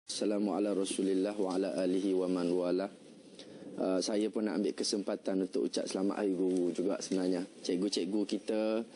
Assalamualaikum ala Rasulillah wa ala alihi wa man wala. Saya pun nak ambil kesempatan untuk ucap selamat Hari Guru juga sebenarnya. Cikgu-cikgu kita,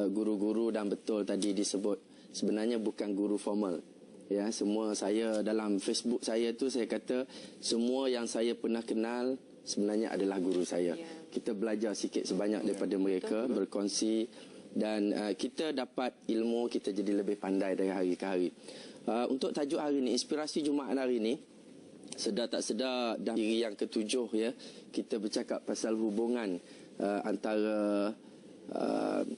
guru-guru, dan betul tadi disebut, sebenarnya bukan guru formal. Ya, semua saya dalam Facebook saya tu saya kata semua yang saya pernah kenal sebenarnya adalah guru saya. Kita belajar sikit sebanyak daripada mereka, berkongsi, dan kita dapat ilmu, kita jadi lebih pandai dari hari ke hari. Untuk tajuk hari ini, inspirasi Jumaat hari ini, sedar tak sedar dah diri yang ketujuh, ya, kita bercakap pasal hubungan antara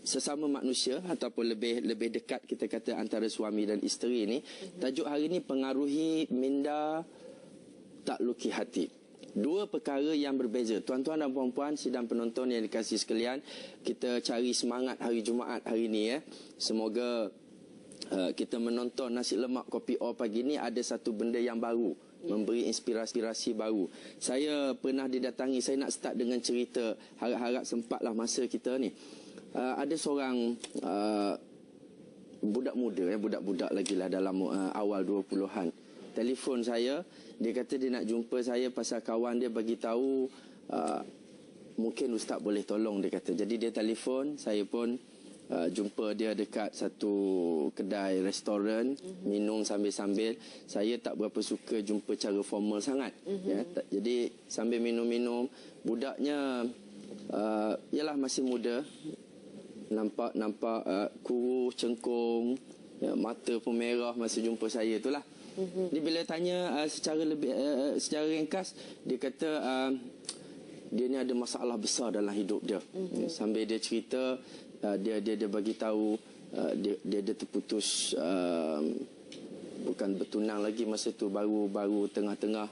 sesama manusia ataupun lebih dekat kita kata antara suami dan isteri ini. Tajuk hari ini, pengaruhi minda takluki hati. Dua perkara yang berbeza. Tuan-tuan dan puan-puan, sidang penonton yang dikasihi sekalian, kita cari semangat hari Jumaat hari ini, ya. Semoga kita menonton nasi lemak kopi O pagi ni ada satu benda yang baru, memberi inspirasi baru. Saya pernah didatangi, saya nak start dengan cerita, harap-harap sempatlah masa kita ni. Ada seorang budak muda, budak-budak lagi lah, dalam awal 20-an. Telefon saya, dia kata dia nak jumpa saya pasal kawan dia bagi tahu mungkin ustaz boleh tolong, dia kata. Jadi dia telefon, saya pun jumpa dia dekat satu kedai restoran, minum sambil-sambil. Saya tak berapa suka jumpa cara formal sangat, ya. Jadi sambil minum-minum, budaknya ialah masih muda, nampak kurus, cengkung, ya, mata pun merah masa jumpa saya itulah. Dia bila tanya secara ringkas, dia kata dia ni ada masalah besar dalam hidup dia. Sambil dia cerita, dia bagi tahu dia terputus, bukan bertunang lagi masa tu, baru tengah-tengah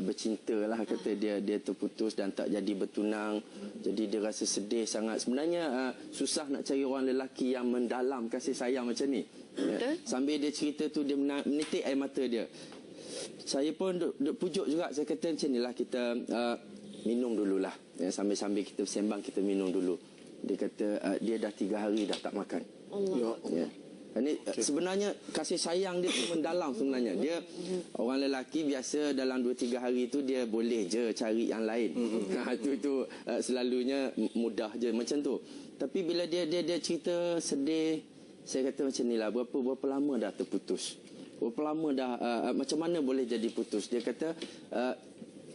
bercinta lah, kata dia terputus dan tak jadi bertunang. Jadi dia rasa sedih sangat. Sebenarnya susah nak cari orang lelaki yang mendalam kasih sayang macam ni, ya. Sambil dia cerita tu, dia menitik air mata dia. Saya pun duk pujuk juga. Saya kata macam ni lah, kita minum dululah, ya. Sambil-sambil kita sembang, kita minum dulu. Dia kata dia dah 3 hari dah tak makan. Ya. Ini sebenarnya kasih sayang dia tu mendalam sebenarnya. Dia orang lelaki biasa dalam 2-3 hari tu dia boleh je cari yang lain. Itu selalunya mudah je macam tu. Tapi bila dia cerita sedih, saya kata macam ni lah, berapa lama dah terputus? Berapa lama dah, macam mana boleh jadi putus? Dia kata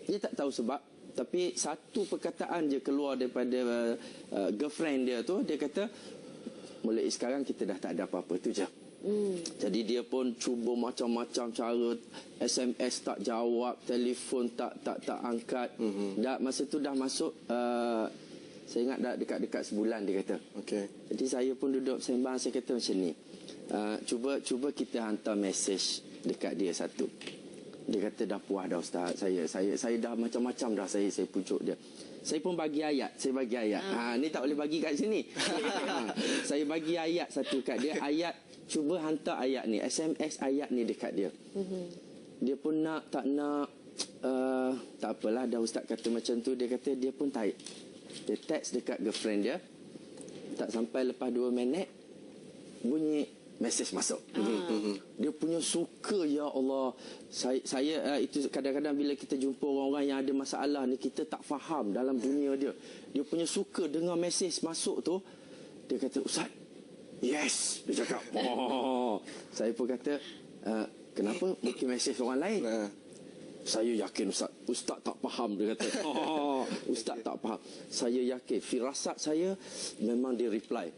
dia tak tahu sebab, tapi satu perkataan je keluar daripada girlfriend dia tu. Dia kata, mulai sekarang kita dah tak ada apa-apa, tu je. Jadi dia pun cuba macam-macam cara, SMS tak jawab, telefon tak angkat. Masa tu dah masuk, saya ingat dah dekat-dekat sebulan, dia kata. Jadi saya pun duduk sembang, saya kata macam ni, cuba kita hantar mesej dekat dia satu. Dia kata dah puas dah ustaz, saya dah macam-macam dah, saya pujuk dia. Saya pun bagi ayat, ni tak boleh bagi kat sini. Saya bagi ayat satu kat dia, ayat, cuba hantar ayat ni, SMS ayat ni dekat dia. Dia pun tak nak, tak apalah, dah ustaz kata macam tu. Dia kata dia pun tarik, dia text dekat girlfriend dia. Tak sampai lepas 2 minit, bunyi mesej masuk. Dia punya suka, ya Allah. Saya itu kadang-kadang bila kita jumpa orang-orang yang ada masalah ni, kita tak faham dalam dunia dia. Dia punya suka dengar mesej masuk tu. Dia kata, ustaz, yes, dia cakap. Saya pun kata, kenapa mungkin mesej orang lain? Saya yakin ustaz tak faham, dia kata. Ustaz tak faham. Saya yakin, firasat saya memang dia reply.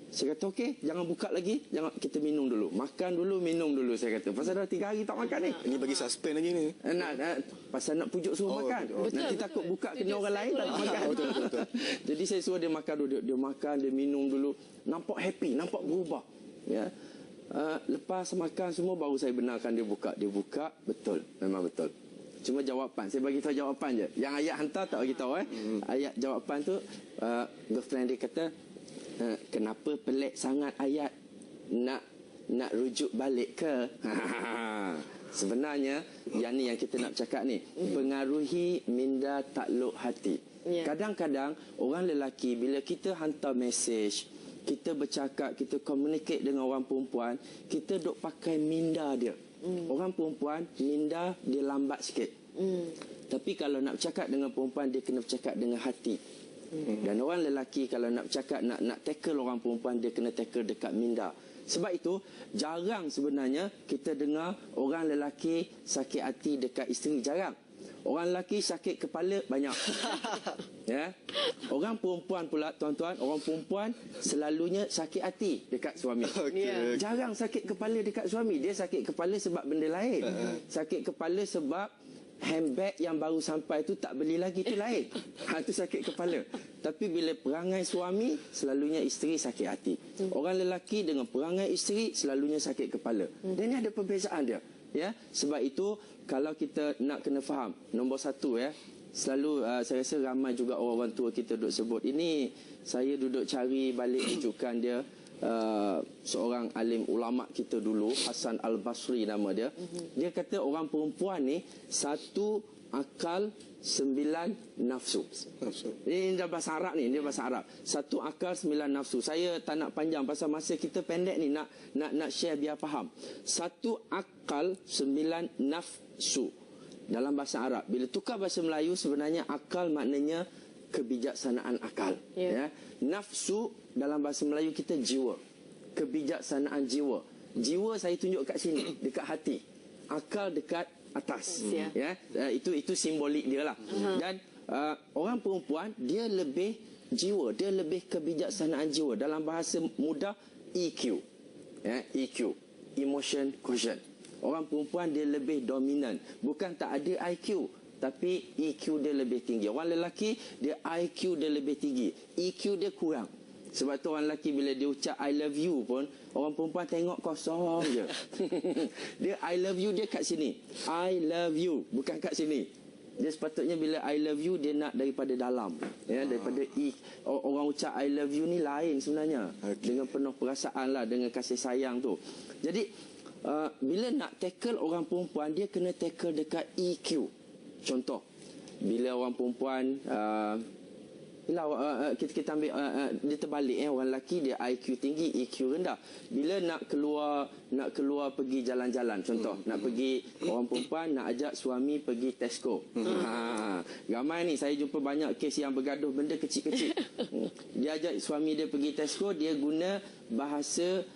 Saya kata okey, jangan buka lagi, kita minum dulu, makan dulu, minum dulu. Saya kata pasal dah 3 hari tak makan ni. Ini bagi suspend lagi ni. Pasal nak pujuk suruh makan. Nanti takut buka kena orang lain tak makan. Betul. Jadi saya suruh dia makan dulu. Dia makan, dia minum dulu. Nampak happy, nampak berubah, ya. Lepas makan semua baru saya benarkan dia buka. Dia buka, betul, memang betul. Cuma jawapan, saya bagi tahu jawapan je. Yang ayat hantar tak bagi tahu. Ayat jawapan tu, girlfriend dia kata, kenapa pelik sangat ayat, nak rujuk balik ke? Sebenarnya yang ni yang kita nak cakap ni, pengaruhi minda takluk hati. Kadang-kadang orang lelaki, bila kita hantar mesej, kita bercakap, kita communicate dengan orang perempuan, kita duk pakai minda dia. Orang perempuan minda dia lambat sikit. Tapi kalau nak bercakap dengan perempuan, dia kena bercakap dengan hati. Dan orang lelaki kalau nak bercakap, nak tackle orang perempuan, dia kena tackle dekat minda. Sebab itu jarang sebenarnya kita dengar orang lelaki sakit hati dekat isteri, jarang. Orang lelaki sakit kepala banyak. Ya. Orang perempuan pula, tuan-tuan, orang perempuan selalunya sakit hati dekat suami. Jarang sakit kepala dekat suami. Dia sakit kepala sebab benda lain. Sakit kepala sebab handbag yang baru sampai tu tak beli lagi, tu lain. Itu sakit kepala. Tapi bila perangai suami, selalunya isteri sakit hati. Orang lelaki dengan perangai isteri selalunya sakit kepala. Dan ini ada perbezaan dia. Ya, sebab itu kalau kita nak kena faham, nombor satu ya, selalu saya rasa ramai juga orang tua kita duduk sebut. Ini saya duduk cari balik rujukan dia. Seorang alim ulama kita dulu, Hasan Al-Basri nama dia. Dia kata orang perempuan ni satu akal 9 nafsu. Ini dah bahasa Arab ni, dia bahasa Arab. Satu akal 9 nafsu. Saya tak nak panjang pasal masa kita pendek ni, nak share biar faham. Satu akal 9 nafsu dalam bahasa Arab. Bila tukar bahasa Melayu, sebenarnya akal maknanya kebijaksanaan akal. Ya. Nafsu dalam bahasa Melayu kita jiwa. Kebijaksanaan jiwa. Jiwa saya tunjuk kat sini, dekat hati. Akal dekat atas. Ya. Itu simbolik dia lah. Dan orang perempuan dia lebih jiwa, dia lebih kebijaksanaan jiwa. Dalam bahasa mudah EQ. Ya, EQ, emotion quotient. Orang perempuan dia lebih dominan. Bukan tak ada IQ, tapi EQ dia lebih tinggi. Orang lelaki dia IQ dia lebih tinggi, EQ dia kurang. Sebab tu orang lelaki bila dia ucap I love you pun, orang perempuan tengok kosong je. Dia I love you dia kat sini, I love you, bukan kat sini. Dia sepatutnya bila I love you dia nak daripada dalam, ya, daripada orang ucap I love you ni lain sebenarnya. Dengan penuh perasaan lah, dengan kasih sayang tu. Jadi bila nak tackle orang perempuan, dia kena tackle dekat EQ. Contoh, bila orang perempuan kita ambil dia terbalik, orang lelaki dia IQ tinggi, EQ rendah. Bila nak keluar pergi jalan-jalan, contoh nak pergi, orang perempuan nak ajak suami pergi Tesco. Ramai ni saya jumpa banyak kes yang bergaduh benda kecil-kecil. Dia ajak suami dia pergi Tesco, dia guna bahasa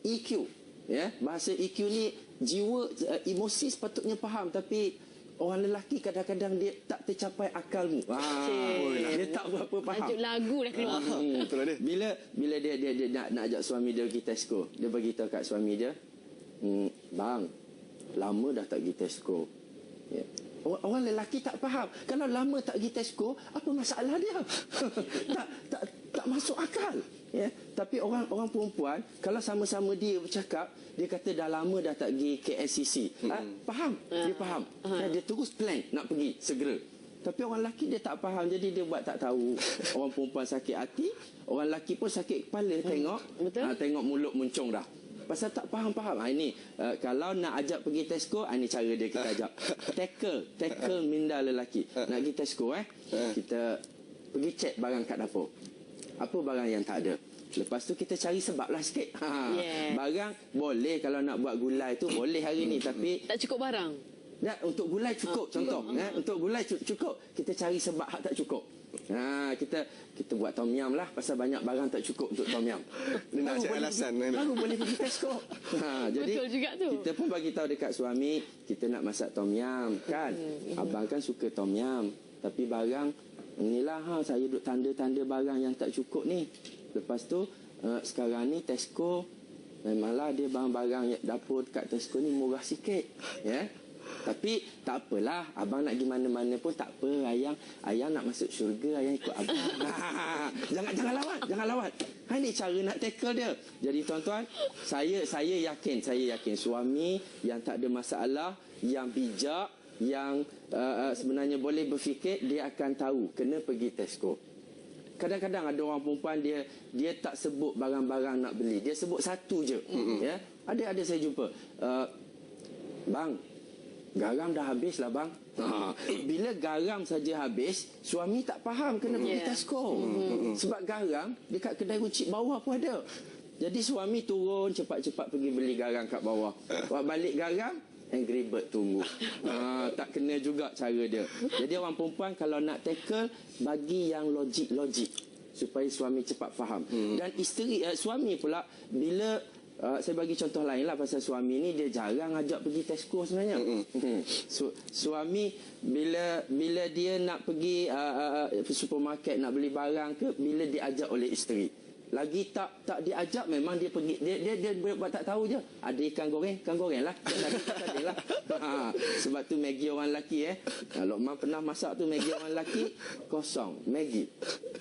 EQ. Ya, bahasa EQ ni jiwa, emosi sepatutnya faham, tapi orang lelaki kadang-kadang dia tak tercapai akalmu. Dia tak berapa faham. Tajuk lagu dah keluar. Bila dia nak ajak suami dia pergi Tesco, dia beritahu kat suami dia, bang, lama dah tak pergi Tesco. Ya. Orang lelaki tak faham. Kalau lama tak pergi Tesco, apa masalah dia? tak masuk akal. Ya. Tapi orang perempuan, kalau sama-sama dia bercakap, dia kata dah lama dah tak pergi KLCC. Faham? Dia faham. Dia terus plan nak pergi segera. Tapi orang lelaki dia tak faham, jadi dia buat tak tahu. Orang perempuan sakit hati, orang lelaki pun sakit kepala tengok. Tengok mulut muncung dah. Pasal tak faham-faham. Ini kalau nak ajak pergi Tesco, ini cara dia kita ajak. Tackle minda lelaki. Nak pergi Tesco, kita pergi cek barang kat dapur. Apa barang yang tak ada. Lepas tu kita cari sebab lah sikit. Barang boleh kalau nak buat gulai tu boleh hari ni, tapi tak cukup barang. Untuk gulai cukup, contoh. Untuk gulai cukup. Kita cari sebab hak tak cukup. Kita buat tom yum lah, pasal banyak barang tak cukup untuk tom yum. Dia nak cari alasan. Baru boleh pergi Tesco. Jadi betul juga tu. Kita pun bagi tahu dekat suami, kita nak masak tom yum kan. Abang kan suka tom yum, tapi barang inilah saya duk tanda-tanda barang yang tak cukup ni. Lepas tu sekarang ni Tesco memanglah dia barang-barang dapur dekat Tesco ni murah sikit, ya. Tapi tak apalah, abang nak pergi mana-mana pun tak apa. Ayang nak masuk syurga, ayang ikut abang. Jangan lawat. Ini cara nak tackle dia. Jadi tuan-tuan, saya yakin suami yang tak ada masalah, yang bijak, yang sebenarnya boleh berfikir, dia akan tahu kena pergi Tesco. Kadang-kadang ada orang perempuan dia tak sebut barang-barang nak beli, dia sebut satu je. Ya, ada saya jumpa, bang, garam dah habis lah bang. Bila garam saja habis, suami tak faham kena pergi Tesco. Sebab garam dekat kedai runcit bawah pun ada. Jadi suami turun cepat-cepat pergi beli garang kat bawah. Buat balik garang, Angry Bird tunggu. Tak kena juga cara dia. Jadi orang perempuan kalau nak tackle, bagi yang logik-logik supaya suami cepat faham. Dan isteri suami pula bila saya bagi contoh lain lah pasal suami ni dia jarang ajak pergi Tesco sebenarnya. Suami bila dia nak pergi supermarket nak beli barang ke, bila diajak oleh isteri. Lagi tak diajak, memang dia pergi, dia buat tak tahu je. Ada ikan goreng lah. lah. Sebab tu Maggi orang lelaki Lokman pernah masak tu Maggi orang lelaki, kosong Maggi.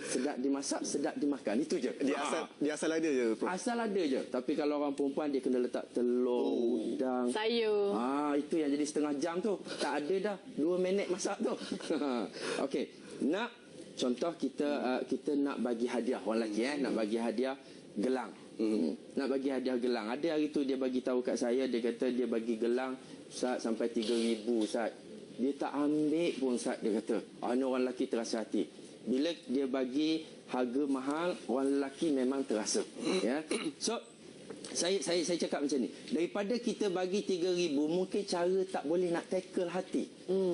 Sedap dimasak, sedap dimakan. Itu je. Dia asal ada je, Prof. Asal ada je. Tapi kalau orang perempuan dia kena letak telur, udang, sayur. Itu yang jadi setengah jam tu. Tak ada dah 2 minit masak tu. Okey. Contoh kita nak bagi hadiah orang lelaki nak bagi hadiah gelang. Nak bagi hadiah gelang. Ada hari tu dia bagi tahu kat saya, dia kata dia bagi gelang Ustaz sampai 3,000 Ustaz. Dia tak ambil pun Ustaz, dia kata. Ni orang lelaki terasa hati. Bila dia bagi harga mahal, orang lelaki memang terasa. So saya cakap macam ni, daripada kita bagi 3,000, mungkin cara tak boleh nak tackle hati.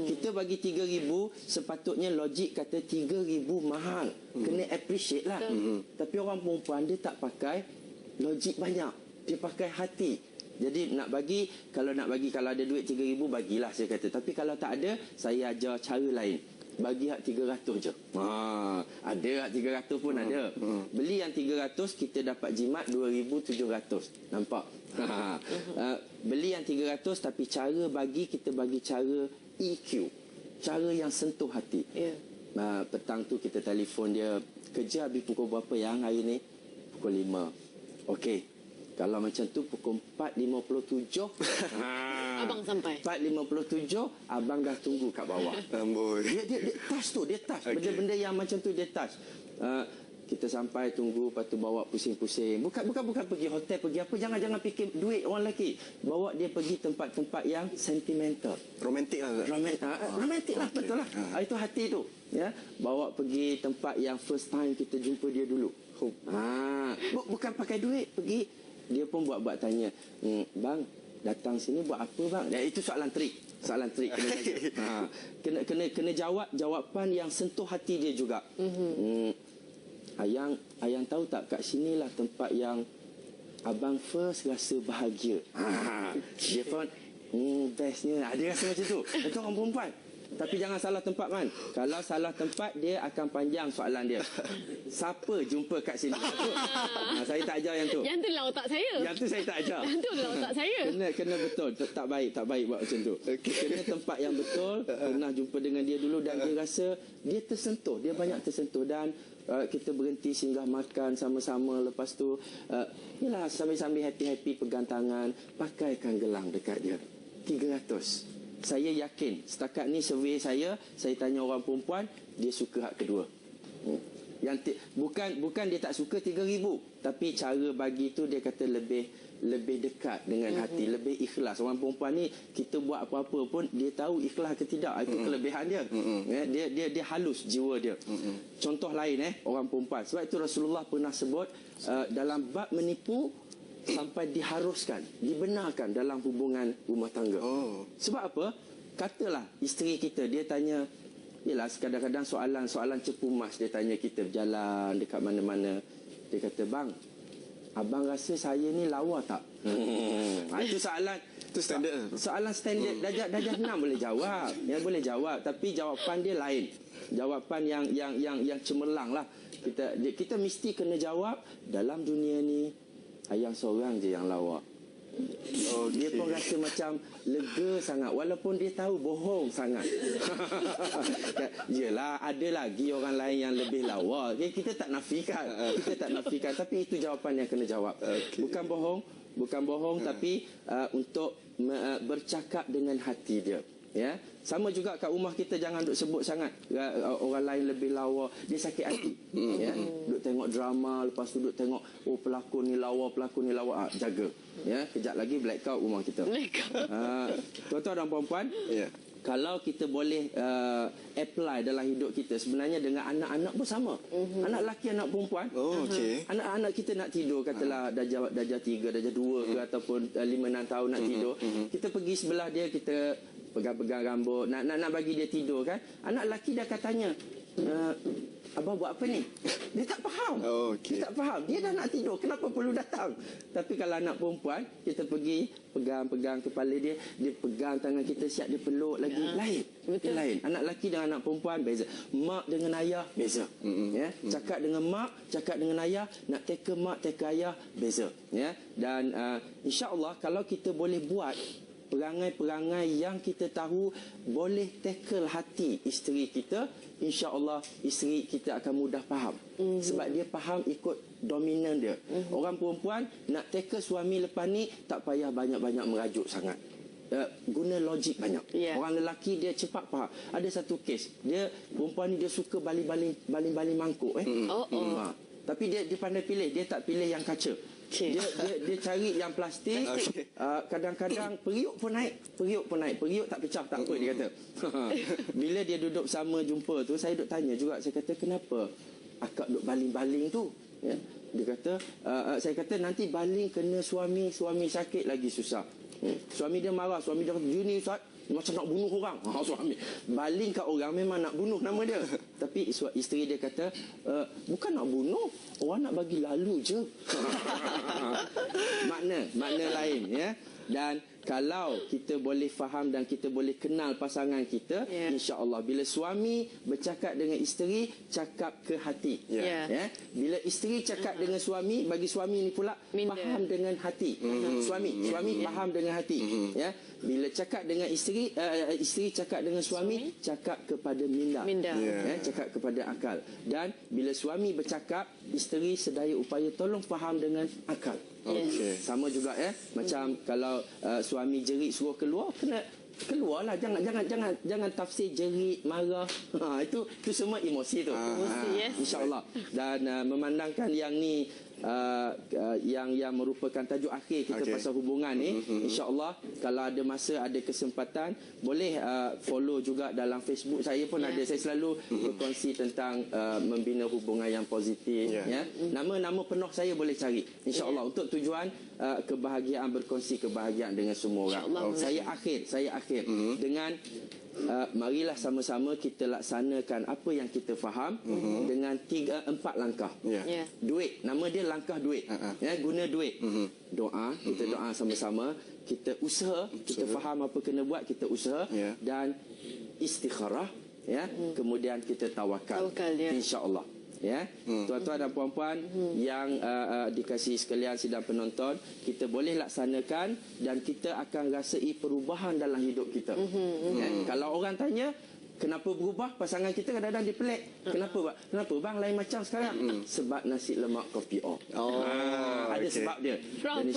Kita bagi 3,000, sepatutnya logik kata 3,000 mahal, kena appreciate lah. Tapi orang perempuan dia tak pakai logik banyak, dia pakai hati. Jadi kalau ada duit 3,000, bagilah saya kata. Tapi kalau tak ada, saya ajar cara lain. Bagi hak 300 je. Ada hak 300 pun ada. Beli yang 300, kita dapat jimat 2,700. Nampak? Beli yang 300, tapi cara bagi, kita bagi cara EQ. Cara yang sentuh hati. Petang tu kita telefon dia, kerja habis pukul berapa yang hari ni? Pukul 5. Okey. Kalau macam tu pukul 4.57 abang sampai 4.57 abang dah tunggu kat bawah. Dia touch tu, dia touch. Benda-benda yang macam tu dia touch. Kita sampai tunggu, lepas tu bawa pusing-pusing. Bukan pergi hotel, pergi apa, jangan fikir duit orang lelaki. Bawa dia pergi tempat-tempat yang sentimental. Romantik lah. Romantik lah, betul lah. Itu hati tu. Bawa pergi tempat yang first time kita jumpa dia dulu. Bukan pakai duit, pergi. Dia pun buat tanya, bang, datang sini buat apa bang? Itu soalan trik kena jawab jawapan yang sentuh hati dia juga. Ayang tahu tak, kat sinilah tempat yang abang first rasa bahagia. Dia pun bestnya. Dia rasa macam tu. Itu orang perempuan. Tapi jangan salah tempat, Man. Kalau salah tempat, dia akan panjang soalan dia. Siapa jumpa kat sini? Saya tak ajar yang tu. Yang tu dalam otak saya. Yang tu saya tak ajar. Yang tu dalam otak saya. Kena betul. Tak baik buat macam tu. Kena tempat yang betul. Pernah jumpa dengan dia dulu dan dia rasa dia tersentuh. Dia banyak tersentuh. Dan kita berhenti singgah makan sama-sama. Lepas tu yalah, sambil-sambil happy-happy pegang tangan, pakaikan gelang dekat dia. 300. Saya yakin setakat ni survey saya tanya orang perempuan, dia suka hak kedua. Yang bukan dia tak suka 3,000, tapi cara bagi tu dia kata lebih dekat dengan hati, lebih ikhlas. Orang perempuan ni kita buat apa-apa pun dia tahu ikhlas ke tidak. Itu kelebihan dia. Dia halus jiwa dia. Contoh lain orang perempuan. Sebab itu Rasulullah pernah sebut dalam bab menipu, sampai diharuskan, dibenarkan dalam hubungan rumah tangga. Sebab apa? Katalah isteri kita, dia tanya, yelah kadang-kadang soalan cepu mas dia tanya kita berjalan dekat mana-mana. Dia kata, bang, abang rasa saya ni lawa tak? Itu soalan. Itu standard. Soalan standard. Darjah 6 boleh jawab. Boleh jawab. Tapi jawapan dia lain. Jawapan yang cemerlang lah. Kita mesti kena jawab, dalam dunia ni ayang seorang je yang lawa. Dia pun rasa macam lega sangat, walaupun dia tahu bohong sangat. Yelah, ada lagi orang lain yang lebih lawa. Kita tak nafikan. Tapi itu jawapan yang kena jawab. Bukan bohong, tapi untuk bercakap dengan hati dia. Sama juga kat rumah kita, jangan duk sebut sangat orang lain lebih lawa, dia sakit hati. Duk tengok drama, lepas tu duk tengok pelakon ni lawa, jaga. Kejap lagi blackout rumah kita. Tuan-tuan dan puan-puan, kalau kita boleh apply dalam hidup kita sebenarnya dengan anak-anak pun sama. Anak lelaki, anak perempuan. Oh, okey. Anak-anak kita nak tidur katalah darjah 3, darjah 2 ke ataupun 5-6 tahun nak tidur. Kita pergi sebelah dia, kita pegang-pegang rambut, nak bagi dia tidur kan. Anak lelaki dia akan tanya, abang buat apa ni? Dia tak faham. Oh, okey. Dia tak faham. Dia dah nak tidur. Kenapa perlu datang? Tapi kalau anak perempuan, kita pergi pegang-pegang kepala dia, dia pegang tangan kita, siap dia peluk lagi. Lain. Betul. Lain. Anak lelaki dengan anak perempuan beza. Mak dengan ayah beza. Ya, cakap dengan mak, cakap dengan ayah, nak teka mak, teka ayah beza. Ya. Dan insya-Allah kalau kita boleh buat perangai-perangai yang kita tahu boleh tackle hati isteri kita, insya-Allah isteri kita akan mudah faham. Sebab dia faham ikut dominan dia. Orang perempuan nak tackle suami lepas ni tak payah banyak-banyak merajuk sangat. Guna logik banyak. Orang lelaki dia cepat faham. Ada satu kes, dia perempuan ni dia suka baling-baling mangkuk tapi dia pandai pilih, dia tak pilih yang kaca. Dia cari yang plastik. Kadang-kadang periuk pun naik. Periuk tak pecah, tak apa dia kata. Bila dia duduk sama jumpa tu, saya duk tanya juga, saya kata kenapa akak duk baling-baling tu? Ya. Dia kata saya kata nanti baling kena suami sakit lagi susah. Suami dia marah, suami dia kata gini Ustaz, macam nak bunuh orang. Suami baling kat orang memang nak bunuh nama dia. Tapi isteri dia kata bukan nak bunuh, orang nak bagi lalu je. makna lain ya. Dan kalau kita boleh faham dan kita boleh kenal pasangan kita, insya-Allah bila suami bercakap dengan isteri, cakap ke hati. Ya. Bila isteri cakap dengan suami, bagi suami ni pula faham dengan hati. Suami faham dengan hati. Ya. Bila cakap dengan isteri, isteri cakap dengan suami, cakap kepada minda. Ya, cakap kepada akal. Dan bila suami bercakap, isteri sedaya upaya tolong faham dengan akal. Sama juga ya. Macam kalau suami jerit suruh keluar, kena keluarlah, jangan tafsir jerit marah. Itu semua emosi tu. Insya-Allah. Dan memandangkan yang ni yang merupakan tajuk akhir kita pasal hubungan ni, insya-Allah kalau ada masa, ada kesempatan, boleh follow juga dalam Facebook saya pun ada. Saya selalu berkongsi tentang membina hubungan yang positif. Ya. Nama-nama penuh saya boleh cari, insya-Allah, untuk tujuan kebahagiaan, berkongsi kebahagiaan dengan semua orang. Saya akhir dengan marilah sama-sama kita laksanakan apa yang kita faham dengan 3-4 langkah. Duit, nama dia langkah duit. Ya, guna duit. Doa, kita doa sama-sama, kita usaha, kita faham apa kena buat, kita usaha, dan istikharah, ya. Kemudian kita tawakal. Insya-Allah. Ya, tuan-tuan dan puan-puan yang dikasihi sekalian sidang penonton, kita boleh laksanakan dan kita akan rasai perubahan dalam hidup kita. Ya, kalau orang tanya kenapa berubah, pasangan kita kadang-kadang dia pelik. Kenapa bang lain macam sekarang? Sebab nasi lemak kopi O. Ada sebab dia. Prof,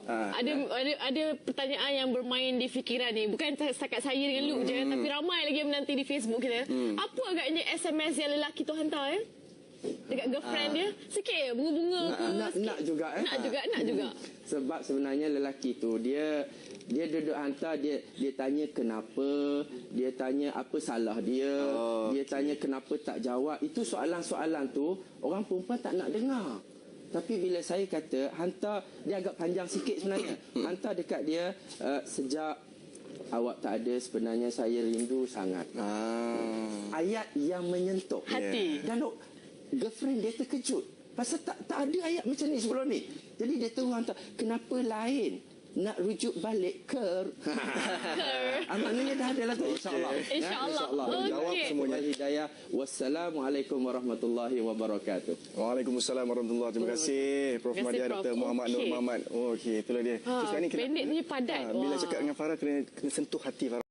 ada pertanyaan yang bermain di fikiran ni. Bukan setakat saya dengan Luke je, tapi ramai lagi yang menanti di Facebook kita. Apa agaknya SMS yang lelaki tu hantar dekat girlfriend dia? Sikit bunga-bunga ke? Nak juga. Nak juga. Sebab sebenarnya lelaki tu dia duduk hantar, dia tanya kenapa, dia tanya apa salah dia, dia tanya kenapa tak jawab. Itu soalan-soalan tu orang perempuan tak nak dengar. Tapi bila saya kata hantar, dia agak panjang sikit sebenarnya. Hantar dekat dia, sejak awak tak ada sebenarnya saya rindu sangat. Ayat yang menyentuh hati. Dan girlfriend dia terkejut pasal tak ada ayat macam ni sebelum ni. Jadi dia terus hantar, kenapa lain nak rujuk balik maknanya dah ada lah tu, insya-Allah. Insya-Allah. Jawab semuanya. Hidayah. Wassalamualaikum warahmatullahi wabarakatuh. Waalaikumsalam warahmatullahi wabarakatuh. Terima kasih Prof. Madia, Dr. Muhammad Nur Muhammad. Okey, itulah dia. So sekarang ni pendek ni padat. Bila cakap dengan Farah, kena sentuh hati Farah.